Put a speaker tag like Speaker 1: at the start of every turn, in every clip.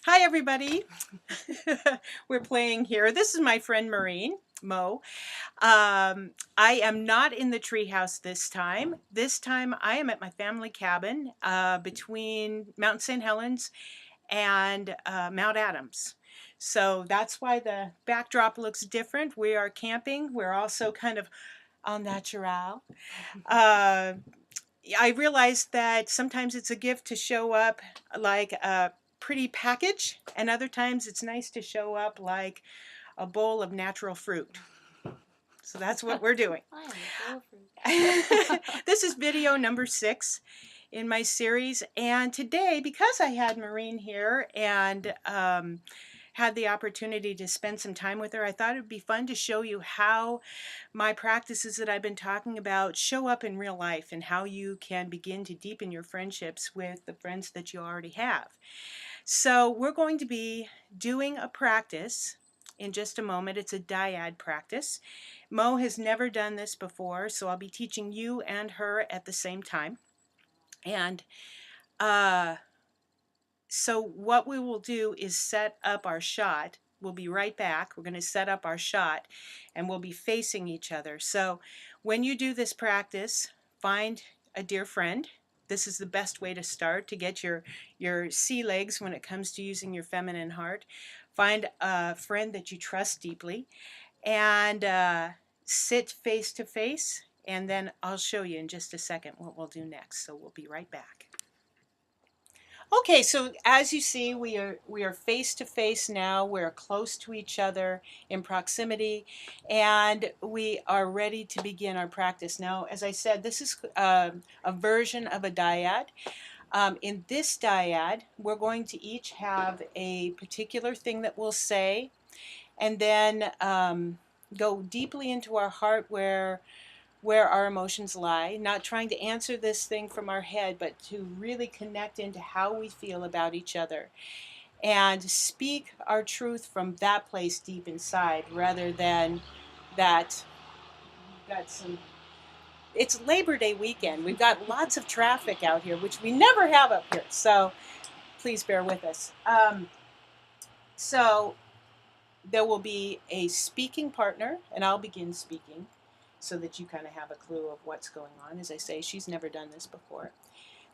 Speaker 1: Hi, everybody. We're playing here. This is my friend Maureen, Mo. I am not in the treehouse this time. This time I am at my family cabin between Mount St. Helens and Mount Adams. So that's why the backdrop looks different. We are camping. We're also kind of all natural. Uh, I realized that sometimes it's a gift to show up like a pretty package, and other times it's nice to show up like a bowl of natural fruit. So that's what we're doing.
Speaker 2: I am a bowl of fruit.
Speaker 1: This is video number 6 in my series, and today, because I had Maureen here and had the opportunity to spend some time with her, I thought it would be fun to show you how my practices that I've been talking about show up in real life and how you can begin to deepen your friendships with the friends that you already have. So we're going to be doing a practice in just a moment. It's a dyad practice. Mo has never done this before, so I'll be teaching you and her at the same time. And so what we will do is set up our shot. We'll be right back. We're going to set up our shot and we'll be facing each other. So when you do this practice, find a dear friend. This is the best way to start to get your sea legs when it comes to using your feminine heart. Find a friend that you trust deeply and sit face to face. And then I'll show you in just a second what we'll do next. So we'll be right back. Okay, so as you see, we are face to face now. We're close to each other in proximity, and we are ready to begin our practice. Now, as I said, this is a version of a dyad. In this dyad, we're going to each have a particular thing that we'll say, and then go deeply into our heart where our emotions lie, not trying to answer this thing from our head, but to really connect into how we feel about each other and speak our truth from that place deep inside rather than that we've got some. It's Labor Day weekend. We've got lots of traffic out here, which we never have up here. So please bear with us. So there will be a speaking partner, and I'll begin speaking so that you kind of have a clue of what's going on. As I say, she's never done this before.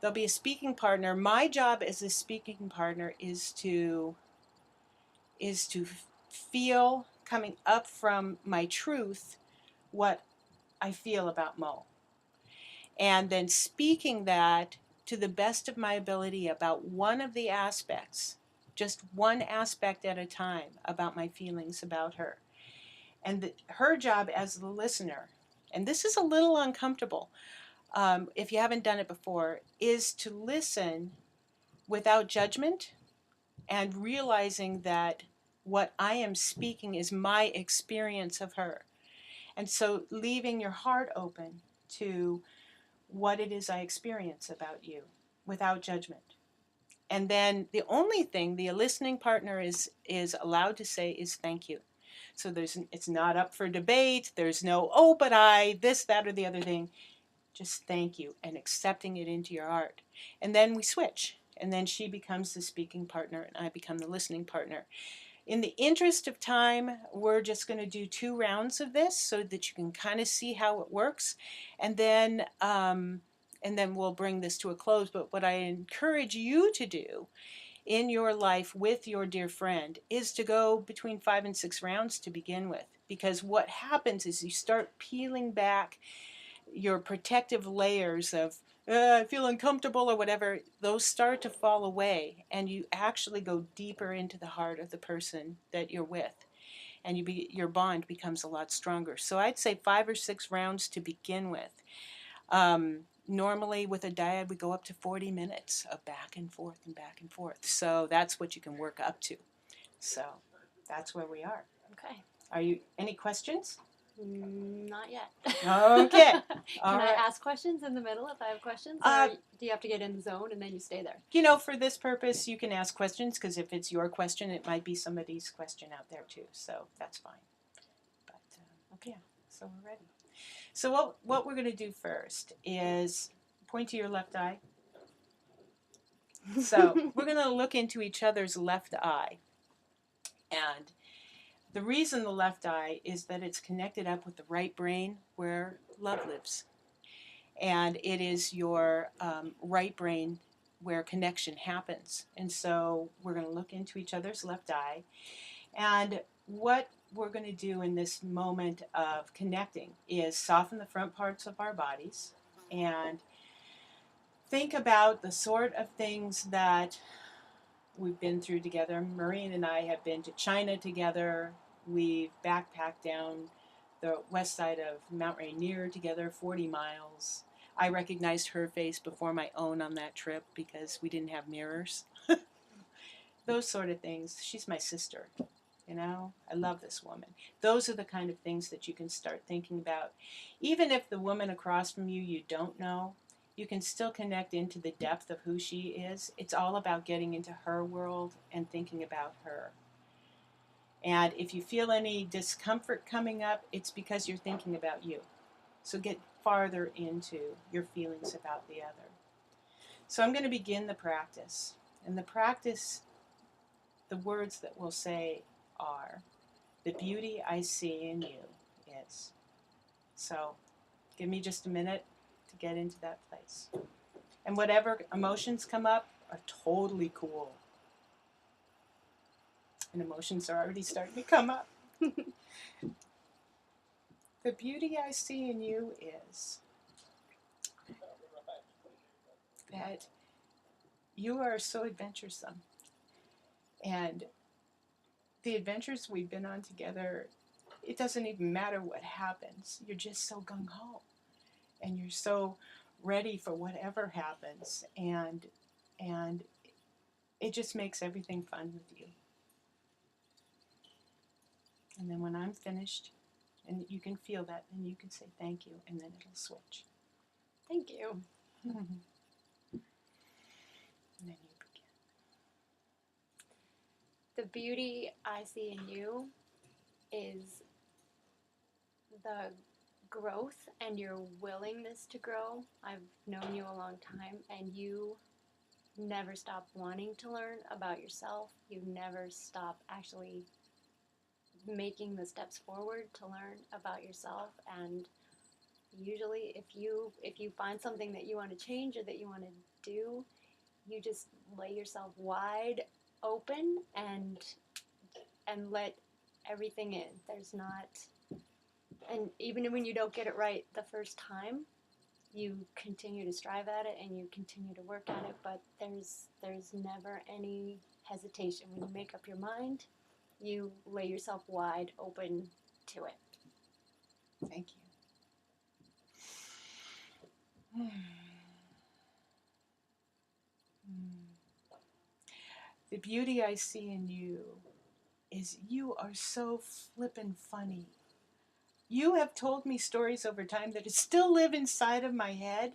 Speaker 1: There'll be a speaking partner. My job as a speaking partner is to feel coming up from my truth what I feel about Mo. And then speaking that to the best of my ability about one of the aspects, just one aspect at a time about my feelings about her. And her job as the listener, and this is a little uncomfortable if you haven't done it before, is to listen without judgment and realizing that what I am speaking is my experience of her. And so leaving your heart open to what it is I experience about you without judgment. And then the only thing the listening partner is allowed to say is thank you. So it's not up for debate. There's no, oh, but I, this, that, or the other thing. Just thank you and accepting it into your heart. And then we switch. And then she becomes the speaking partner and I become the listening partner. In the interest of time, we're just going to do 2 rounds of this so that you can kind of see how it works. And then we'll bring this to a close. But what I encourage you to do in your life with your dear friend is to go between 5 and 6 rounds to begin with. Because what happens is you start peeling back your protective layers of I feel uncomfortable or whatever, those start to fall away and you actually go deeper into the heart of the person that you're with and your bond becomes a lot stronger. So I'd say 5 or 6 rounds to begin with. Normally with a dyad we go up to 40 minutes of back and forth and back and forth. So that's what you can work up to. So that's where we are.
Speaker 2: Okay.
Speaker 1: Are you any questions?
Speaker 2: Not yet.
Speaker 1: Okay.
Speaker 2: Can I ask questions in the middle if I have questions? Or do you have to get in the zone and then you stay there?
Speaker 1: You know, for this purpose, you can ask questions because if it's your question, it might be somebody's question out there too. So that's fine. But okay, so we're ready. So what we're going to do first is point to your left eye. So we're going to look into each other's left eye. And the reason the left eye is that it's connected up with the right brain where love lives. And it is your right brain where connection happens. And so we're going to look into each other's left eye. And what we're going to do in this moment of connecting is soften the front parts of our bodies and think about the sort of things that we've been through together. Maureen and I have been to China together. We've backpacked down the west side of Mount Rainier together, 40 miles. I recognized her face before my own on that trip because we didn't have mirrors. Those sort of things. She's my sister, you know? I love this woman. Those are the kind of things that you can start thinking about. Even if the woman across from you don't know, you can still connect into the depth of who she is. It's all about getting into her world and thinking about her. And if you feel any discomfort coming up, it's because you're thinking about you. So get farther into your feelings about the other. So I'm going to begin the practice. And the practice, the words that we'll say are, the beauty I see in you is. So give me just a minute to get into that place. And whatever emotions come up are totally cool. And emotions are already starting to come up. The beauty I see in you is that you are so adventuresome. And the adventures we've been on together, it doesn't even matter what happens. You're just so gung-ho. And you're so ready for whatever happens. And it just makes everything fun with you. And then when I'm finished, and you can feel that, then you can say thank you, and then it'll switch.
Speaker 2: Thank you.
Speaker 1: Mm-hmm. And then you begin.
Speaker 2: The beauty I see in you is the growth and your willingness to grow. I've known you a long time, and you never stop wanting to learn about yourself. You never stop actually making the steps forward to learn about yourself. And usually if you find something that you want to change or that you want to do, you just lay yourself wide open and let everything in. There's not, and even when you don't get it right the first time, you continue to strive at it and you continue to work at it, but there's never any hesitation. When you make up your mind, you lay yourself wide open to it.
Speaker 1: Thank you. The beauty I see in you is you are so flippin' funny. You have told me stories over time that still live inside of my head,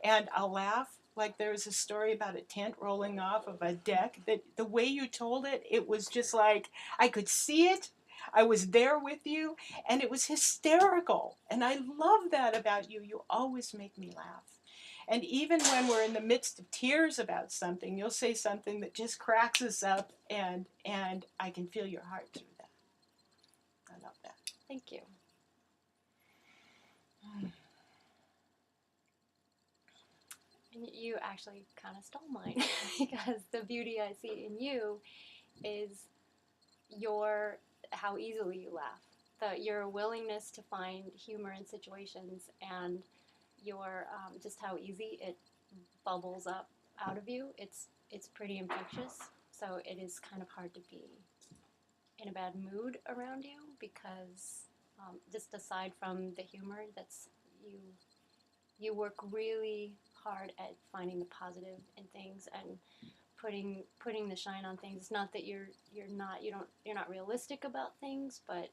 Speaker 1: and I'll laugh. Like there was a story about a tent rolling off of a deck that the way you told it, it was just like I could see it. I was there with you, and it was hysterical. And I love that about you. You always make me laugh. And even when we're in the midst of tears about something, you'll say something that just cracks us up, and I can feel your heart through that. I love that.
Speaker 2: Thank you. And you actually kind of stole mine because the beauty I see in you is how easily you laugh, your willingness to find humor in situations, and your just how easy it bubbles up out of you. It's pretty infectious. So it is kind of hard to be in a bad mood around you because just aside from the humor, you work really hard at finding the positive in things and putting the shine on things. It's not that you're not realistic about things, but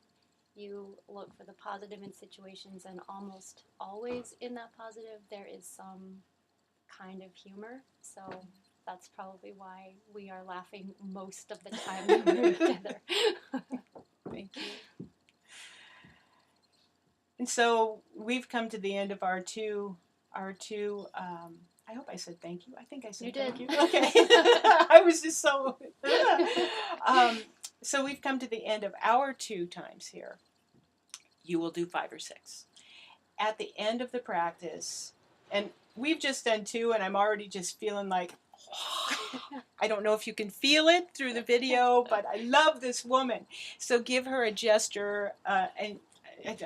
Speaker 2: you look for the positive in situations, and almost always in that positive there is some kind of humor. So that's probably why we are laughing most of the time when we're together.
Speaker 1: Thank you. And so we've come to the end of our two I hope I said thank you. I think I said
Speaker 2: You
Speaker 1: thank
Speaker 2: did.
Speaker 1: you. Okay. I was just so. So we've come to the end of our 2 times here. You will do 5 or 6. At the end of the practice, and we've just done 2, and I'm already just feeling like, I don't know if you can feel it through the video, but I love this woman. So give her a gesture, and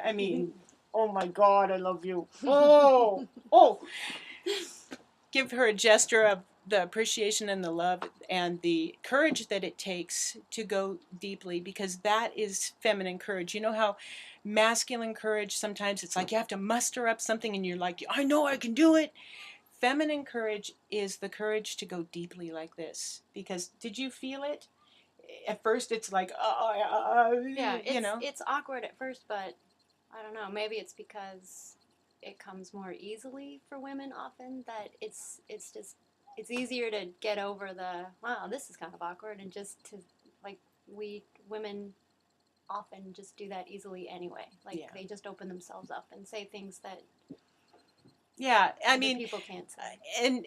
Speaker 1: I mean, oh my God, I love you. Oh. Give her a gesture of the appreciation and the love and the courage that it takes to go deeply, because that is feminine courage. You know how masculine courage, sometimes it's like you have to muster up something and you're like, I know I can do it. Feminine courage is the courage to go deeply like this. Because did you feel it? At first it's like,
Speaker 2: Yeah,
Speaker 1: you know.
Speaker 2: it's awkward at first, but I don't know. Maybe it's because it comes more easily for women often that it's just it's easier to get over the wow, this is kind of awkward, and just to like we women often just do that easily anyway. Like
Speaker 1: Yeah.
Speaker 2: they just open themselves up and say things that
Speaker 1: Yeah, I
Speaker 2: other
Speaker 1: mean,
Speaker 2: people can't say.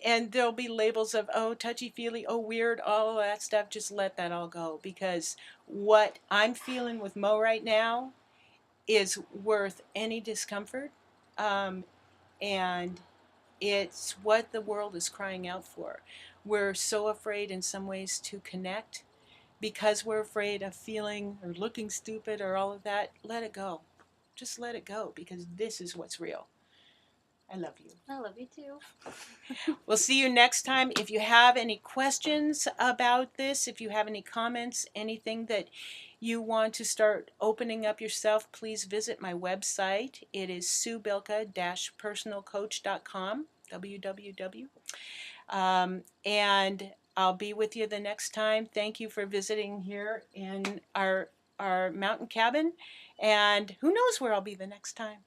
Speaker 1: and there'll be labels of, oh, touchy feely, oh, weird, all of that stuff. Just let that all go, because what I'm feeling with Mo right now is worth any discomfort, um, and it's what the world is crying out for. We're so afraid in some ways to connect because we're afraid of feeling or looking stupid or all of that. Let it go. Just let it go, because this is what's real. I love you.
Speaker 2: I love you too.
Speaker 1: We'll see you next time. If you have any questions about this, if you have any comments, anything that you want to start opening up yourself, please visit my website. It is suebilka-personalcoach.com, www. And I'll be with you the next time. Thank you for visiting here in our mountain cabin. And who knows where I'll be the next time.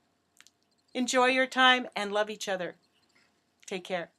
Speaker 1: Enjoy your time and love each other. Take care.